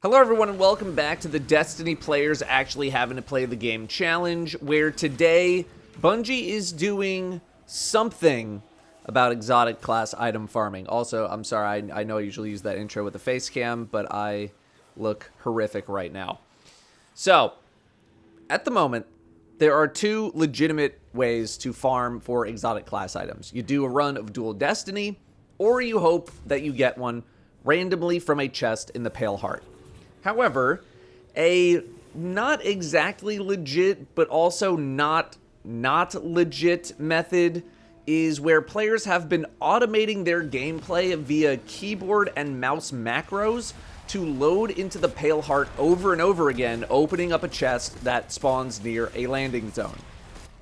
Hello everyone and welcome back to the Destiny Players Actually Having to Play the Game Challenge, where today Bungie is doing something about exotic class item farming. Also, I'm sorry, I know I usually use that intro with the face cam, but I look horrific right now. So, at the moment, there are two legitimate ways to farm for exotic class items. You do a run of Dual Destiny, or you hope that you get one randomly from a chest in the Pale Heart. However, a not exactly legit, but also not legit method is where players have been automating their gameplay via keyboard and mouse macros to load into the Pale Heart over and over again, opening up a chest that spawns near a landing zone.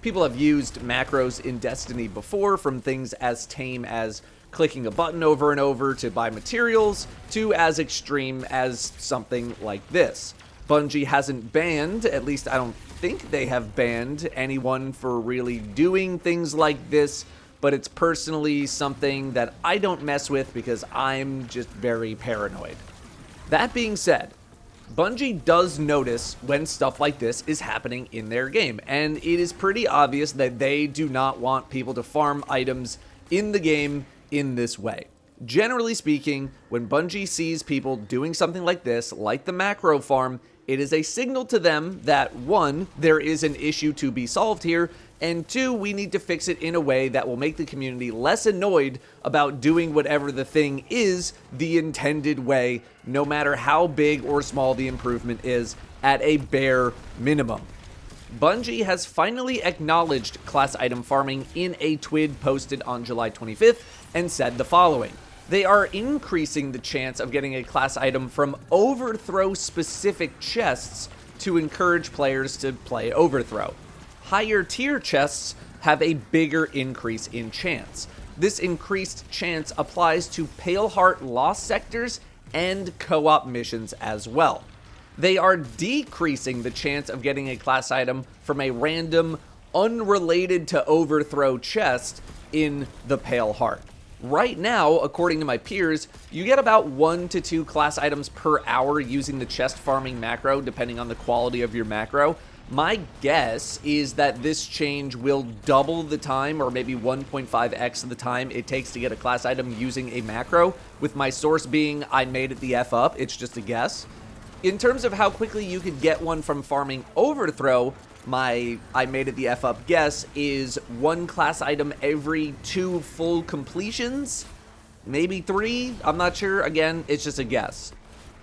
People have used macros in Destiny before, from things as tame as clicking a button over and over to buy materials, to as extreme as something like this. Bungie hasn't banned, at least I don't think they have banned, anyone for really doing things like this, but it's personally something that I don't mess with because I'm just very paranoid. That being said, Bungie does notice when stuff like this is happening in their game, and it is pretty obvious that they do not want people to farm items in the game in this way. Generally speaking, when Bungie sees people doing something like this, like the macro farm, it is a signal to them that, one, there is an issue to be solved here, and two, we need to fix it in a way that will make the community less annoyed about doing whatever the thing is the intended way, no matter how big or small the improvement is, at a bare minimum. Bungie has finally acknowledged class item farming in a TWID posted on July 25th and said the following. They are increasing the chance of getting a class item from overthrow specific chests to encourage players to play overthrow. Higher tier chests have a bigger increase in chance. This increased chance applies to Pale Heart lost sectors and co-op missions as well. They are decreasing the chance of getting a class item from a random, unrelated to overthrow chest in the Pale Heart. Right now, according to my peers, you get about 1 to 2 class items per hour using the chest farming macro, depending on the quality of your macro. My guess is that this change will double the time, or maybe 1.5x the time it takes to get a class item using a macro, with my source being I made it the F up. It's just a guess. In terms of how quickly you could get one from farming overthrow, my I made it the F up guess is 1 class item every 2 full completions, maybe 3, I'm not sure. Again, it's just a guess.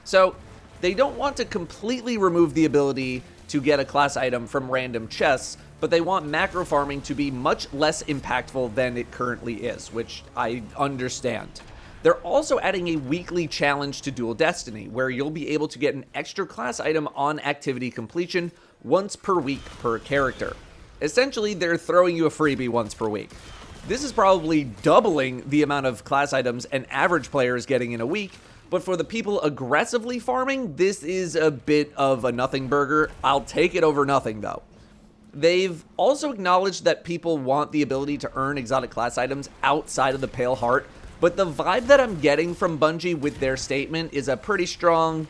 So they don't want to completely remove the ability to get a class item from random chests, but they want macro farming to be much less impactful than it currently is, which I understand. They're also adding a weekly challenge to Dual Destiny, where you'll be able to get an extra class item on activity completion once per week per character. Essentially, they're throwing you a freebie once per week. This is probably doubling the amount of class items an average player is getting in a week, but for the people aggressively farming, this is a bit of a nothing burger. I'll take it over nothing, though. They've also acknowledged that people want the ability to earn exotic class items outside of the Pale Heart, but the vibe that I'm getting from Bungie with their statement is a pretty strong,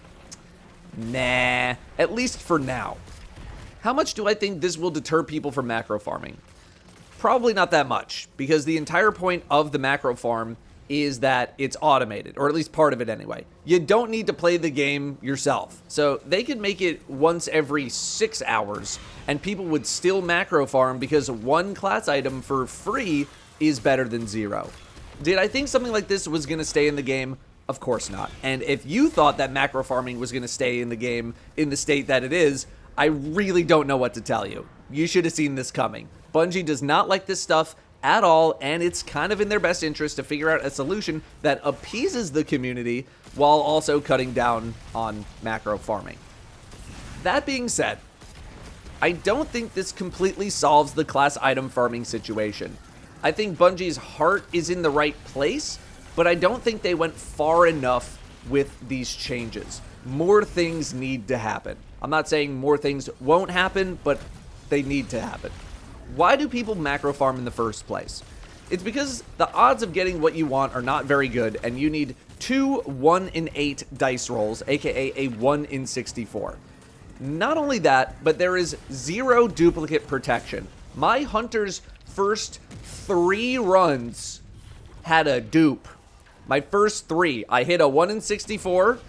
nah, at least for now. How much do I think this will deter people from macro farming? Probably not that much, because the entire point of the macro farm is that it's automated, or at least part of it anyway. You don't need to play the game yourself. So they could make it once every 6 hours, and people would still macro farm because 1 class item for free is better than 0. Did I think something like this was going to stay in the game? Of course not. And if you thought that macro farming was going to stay in the game in the state that it is, I really don't know what to tell you. You should have seen this coming. Bungie does not like this stuff at all, and it's kind of in their best interest to figure out a solution that appeases the community while also cutting down on macro farming. That being said, I don't think this completely solves the class item farming situation. I think Bungie's heart is in the right place, but I don't think they went far enough with these changes. More things need to happen. I'm not saying more things won't happen, but they need to happen. Why do people macro farm in the first place? It's because the odds of getting what you want are not very good, and you need 2 1 in 8 dice rolls, aka a 1 in 64. Not only that, but there is 0 duplicate protection. My Hunter's first 3 runs had a dupe. My first 3, I hit a 1 in 64,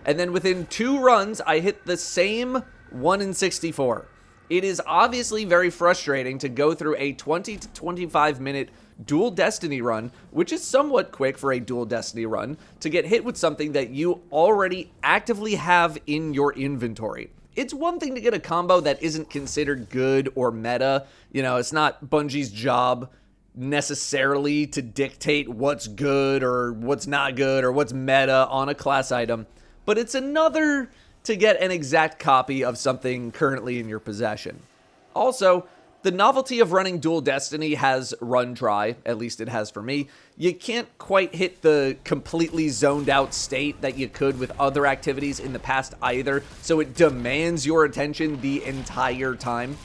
and then within 2 runs, I hit the same 1 in 64. It is obviously very frustrating to go through a 20 to 25 minute Dual Destiny run, which is somewhat quick for a Dual Destiny run, to get hit with something that you already actively have in your inventory. It's one thing to get a combo that isn't considered good or meta. You know, it's not Bungie's job necessarily to dictate what's good or what's not good or what's meta on a class item, but it's another to get an exact copy of something currently in your possession. Also, the novelty of running Dual Destiny has run dry, at least it has for me. You can't quite hit the completely zoned out state that you could with other activities in the past either, so it demands your attention the entire time.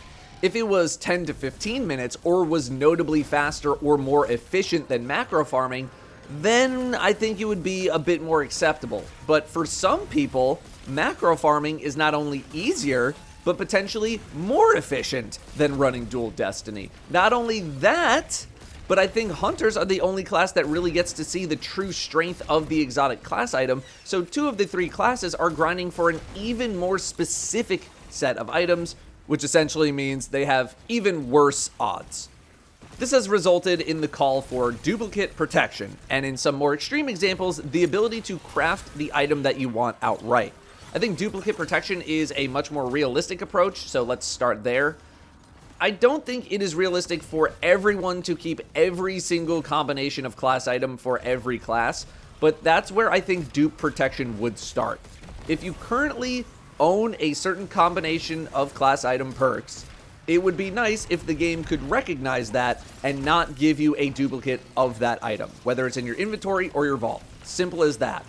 If it was 10 to 15 minutes or was notably faster or more efficient than macro farming, then I think it would be a bit more acceptable. But for some people, macro farming is not only easier, but potentially more efficient than running Dual Destiny. Not only that, but I think Hunters are the only class that really gets to see the true strength of the exotic class item, so 2 of the 3 classes are grinding for an even more specific set of items, which essentially means they have even worse odds. This has resulted in the call for duplicate protection, and in some more extreme examples, the ability to craft the item that you want outright. I think duplicate protection is a much more realistic approach, so let's start there. I don't think it is realistic for everyone to keep every single combination of class item for every class, but that's where I think dupe protection would start. If you currently own a certain combination of class item perks, it would be nice if the game could recognize that and not give you a duplicate of that item, whether it's in your inventory or your vault. Simple as that.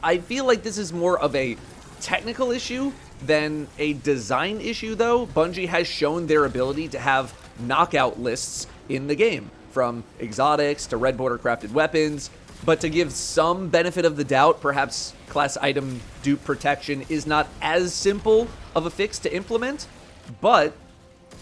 I feel like this is more of a technical issue than a design issue, though. Bungie has shown their ability to have knockout lists in the game, from exotics to red border crafted weapons, but to give some benefit of the doubt, perhaps class item dupe protection is not as simple of a fix to implement, but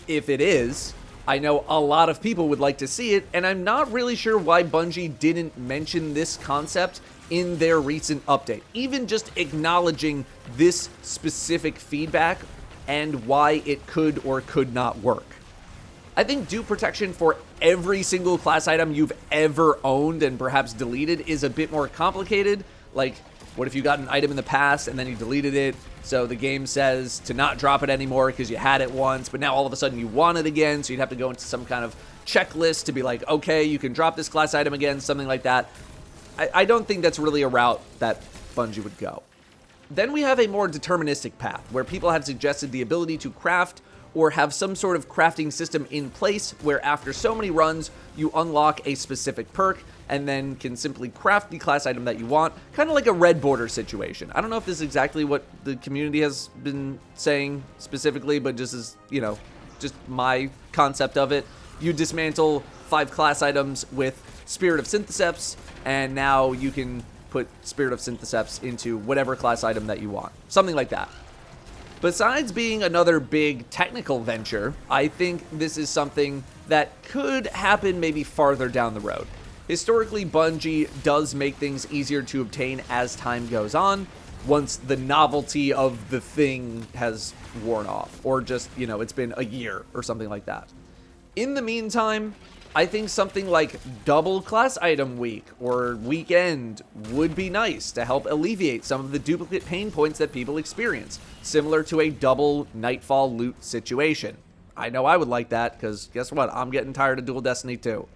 if it is, I know a lot of people would like to see it, and I'm not really sure why Bungie didn't mention this concept in their recent update. Even just acknowledging this specific feedback and why it could or could not work. I think dupe protection for every single class item you've ever owned and perhaps deleted is a bit more complicated. Like, what if you got an item in the past and then you deleted it, so the game says to not drop it anymore because you had it once, but now all of a sudden you want it again, so you'd have to go into some kind of checklist to be like, okay, you can drop this class item again, something like that. I don't think that's really a route that Bungie would go. Then we have a more deterministic path, where people have suggested the ability to craft or have some sort of crafting system in place where after so many runs, you unlock a specific perk and then can simply craft the class item that you want, kind of like a red border situation. I don't know if this is exactly what the community has been saying specifically, but just as, you know, just my concept of it. You dismantle 5 class items with Spirit of Syntheseps, and now you can put Spirit of Syntheseps into whatever class item that you want. Something like that. Besides being another big technical venture, I think this is something that could happen maybe farther down the road. Historically, Bungie does make things easier to obtain as time goes on, once the novelty of the thing has worn off, or just, you know, it's been a year or something like that. In the meantime, I think something like double class item week or weekend would be nice to help alleviate some of the duplicate pain points that people experience, similar to a double Nightfall loot situation. I know I would like that, because guess what? I'm getting tired of Dual Destiny too.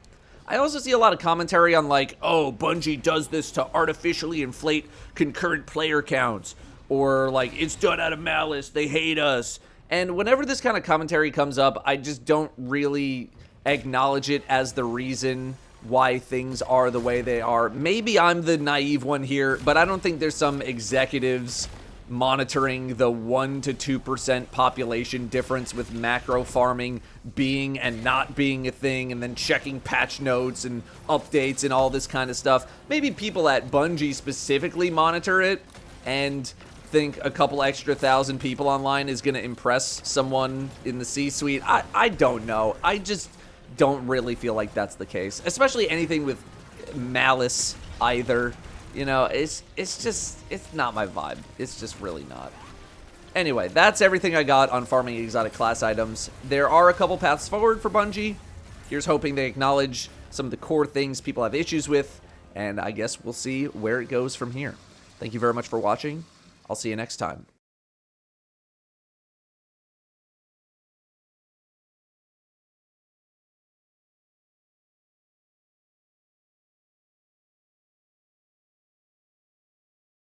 I also see a lot of commentary on like, oh, Bungie does this to artificially inflate concurrent player counts, or like, it's done out of malice, they hate us. And whenever this kind of commentary comes up, I just don't really acknowledge it as the reason why things are the way they are. Maybe I'm the naive one here, but I don't think there's some executives monitoring the 1 to 2% population difference with macro farming being and not being a thing, and then checking patch notes and updates and all this kind of stuff. Maybe people at Bungie specifically monitor it and think a couple extra thousand people online is going to impress someone in the C-suite. I don't know. I just don't really feel like that's the case, especially anything with malice either. You know, it's not my vibe. It's just really not. Anyway, that's everything I got on farming exotic class items. There are a couple paths forward for Bungie. Here's hoping they acknowledge some of the core things people have issues with, and I guess we'll see where it goes from here. Thank you very much for watching. I'll see you next time.